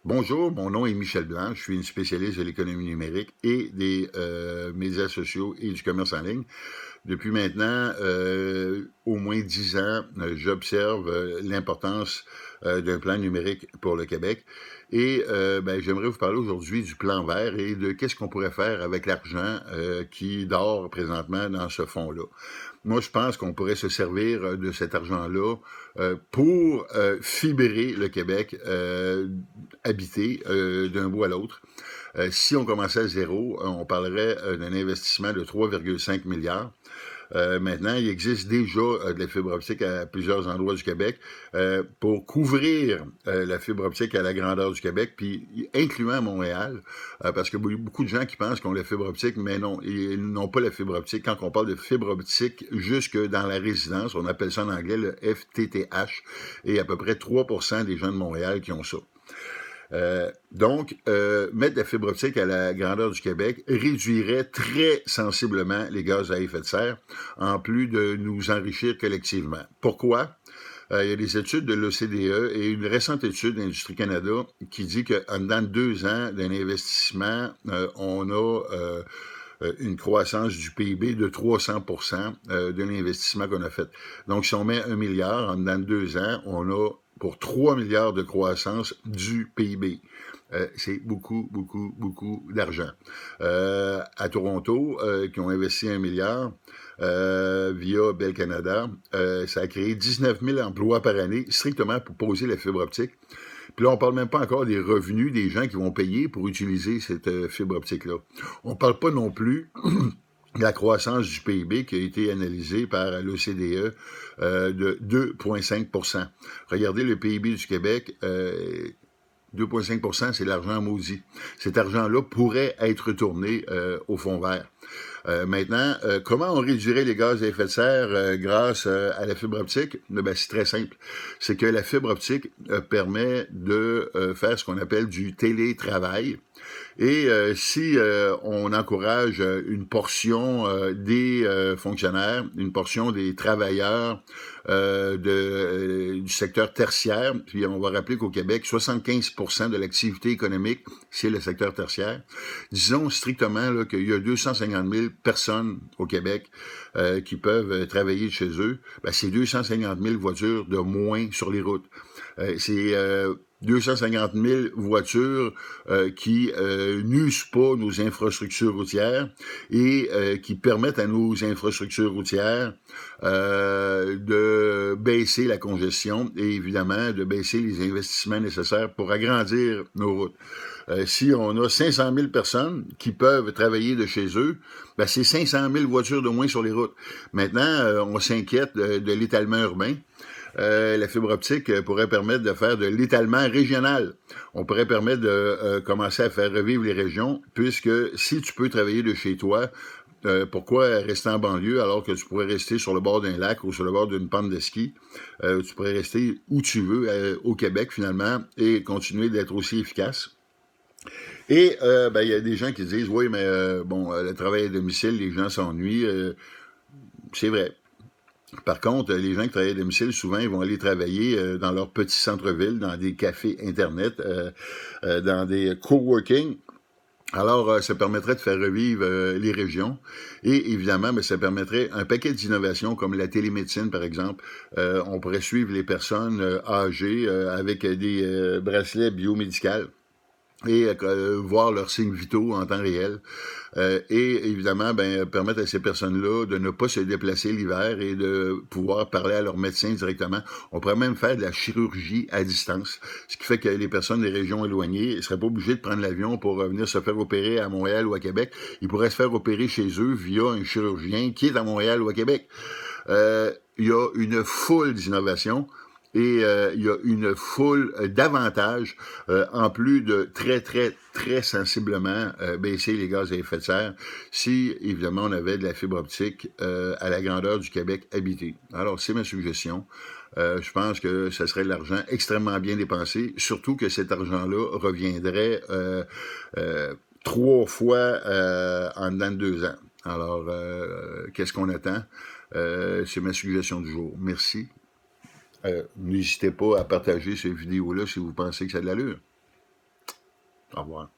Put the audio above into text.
Bonjour, mon nom est Michel Blanc, je suis une spécialiste de l'économie numérique et des médias sociaux et du commerce en ligne. Depuis maintenant au moins 10 ans, j'observe l'importance d'un plan numérique pour le Québec et j'aimerais vous parler aujourd'hui du plan vert et de qu'est-ce qu'on pourrait faire avec l'argent qui dort présentement dans ce fonds-là. Moi, je pense qu'on pourrait se servir de cet argent-là pour fibrer le Québec habité d'un bout à l'autre. Si on commençait à zéro, on parlerait d'un investissement de 3,5 milliards. Maintenant, il existe déjà de la fibre optique à plusieurs endroits du Québec pour couvrir la fibre optique à la grandeur du Québec, puis incluant Montréal, parce qu'il y a beaucoup de gens qui pensent qu'on a la fibre optique, mais non, ils n'ont pas la fibre optique. Quand on parle de fibre optique jusque dans la résidence, on appelle ça en anglais le FTTH, et à peu près 3% des gens de Montréal qui ont ça. Mettre de la fibre optique à la grandeur du Québec réduirait très sensiblement les gaz à effet de serre, en plus de nous enrichir collectivement. Pourquoi? Il y a des études de l'OCDE et une récente étude d'Industrie Canada qui dit qu'en dedans de 2 ans d'un investissement, on a une croissance du PIB de 300% de l'investissement qu'on a fait. Donc, si on met 1 milliard en dedans de 2 ans, on a pour 3 milliards de croissance du PIB. C'est beaucoup, beaucoup, beaucoup d'argent. À Toronto, qui ont investi 1 milliard via Bell Canada, ça a créé 19 000 emplois par année, strictement pour poser la fibre optique. Puis là, on parle même pas encore des revenus des gens qui vont payer pour utiliser cette fibre optique-là. On parle pas non plus de la croissance du PIB qui a été analysée par l'OCDE de 2,5%. Regardez le PIB du Québec, 2,5%, c'est l'argent maudit. Cet argent-là pourrait être retourné au fonds vert. Maintenant, comment on réduirait les gaz à effet de serre grâce à la fibre optique? C'est très simple. C'est que la fibre optique permet de faire ce qu'on appelle du télétravail. Et si on encourage une portion des fonctionnaires, une portion des travailleurs du secteur tertiaire, puis on va rappeler qu'au Québec, 75% de l'activité économique, c'est le secteur tertiaire. Disons strictement là, qu'il y a 250 000 personnes au Québec qui peuvent travailler de chez eux. C'est 250 000 voitures de moins sur les routes. C'est 250 000 voitures qui n'usent pas nos infrastructures routières et qui permettent à nos infrastructures routières de baisser la congestion et évidemment de baisser les investissements nécessaires pour agrandir nos routes. Si on a 500 000 personnes qui peuvent travailler de chez eux, c'est 500 000 voitures de moins sur les routes. Maintenant, on s'inquiète de l'étalement urbain. La fibre optique pourrait permettre de faire de l'étalement régional. On pourrait permettre de commencer à faire revivre les régions, puisque si tu peux travailler de chez toi, pourquoi rester en banlieue alors que tu pourrais rester sur le bord d'un lac ou sur le bord d'une pente de ski? Tu pourrais rester où tu veux, au Québec finalement, et continuer d'être aussi efficace. Et il y a des gens qui disent, oui, mais le travail à domicile, les gens s'ennuient. C'est vrai. Par contre, les gens qui travaillent à domicile, souvent, ils vont aller travailler dans leur petit centre-ville, dans des cafés Internet, dans des coworking. Alors, ça permettrait de faire revivre les régions et évidemment, ça permettrait un paquet d'innovations comme la télémédecine, par exemple. On pourrait suivre les personnes âgées avec des bracelets biomédicaux et voir leurs signes vitaux en temps réel. Et évidemment, permettre à ces personnes-là de ne pas se déplacer l'hiver et de pouvoir parler à leur médecin directement. On pourrait même faire de la chirurgie à distance, ce qui fait que les personnes des régions éloignées ne seraient pas obligées de prendre l'avion pour venir se faire opérer à Montréal ou à Québec. Ils pourraient se faire opérer chez eux via un chirurgien qui est à Montréal ou à Québec. Il y a une foule d'innovations. Et il y a une foule d'avantages, en plus de très, très, très sensiblement baisser les gaz à effet de serre, si, évidemment, on avait de la fibre optique à la grandeur du Québec habité. Alors, c'est ma suggestion. Je pense que ce serait de l'argent extrêmement bien dépensé, surtout que cet argent-là reviendrait 3 fois en dedans de 2 ans. Alors, qu'est-ce qu'on attend? C'est ma suggestion du jour. Merci. N'hésitez pas à partager cette vidéo-là si vous pensez que ça a de l'allure. Au revoir.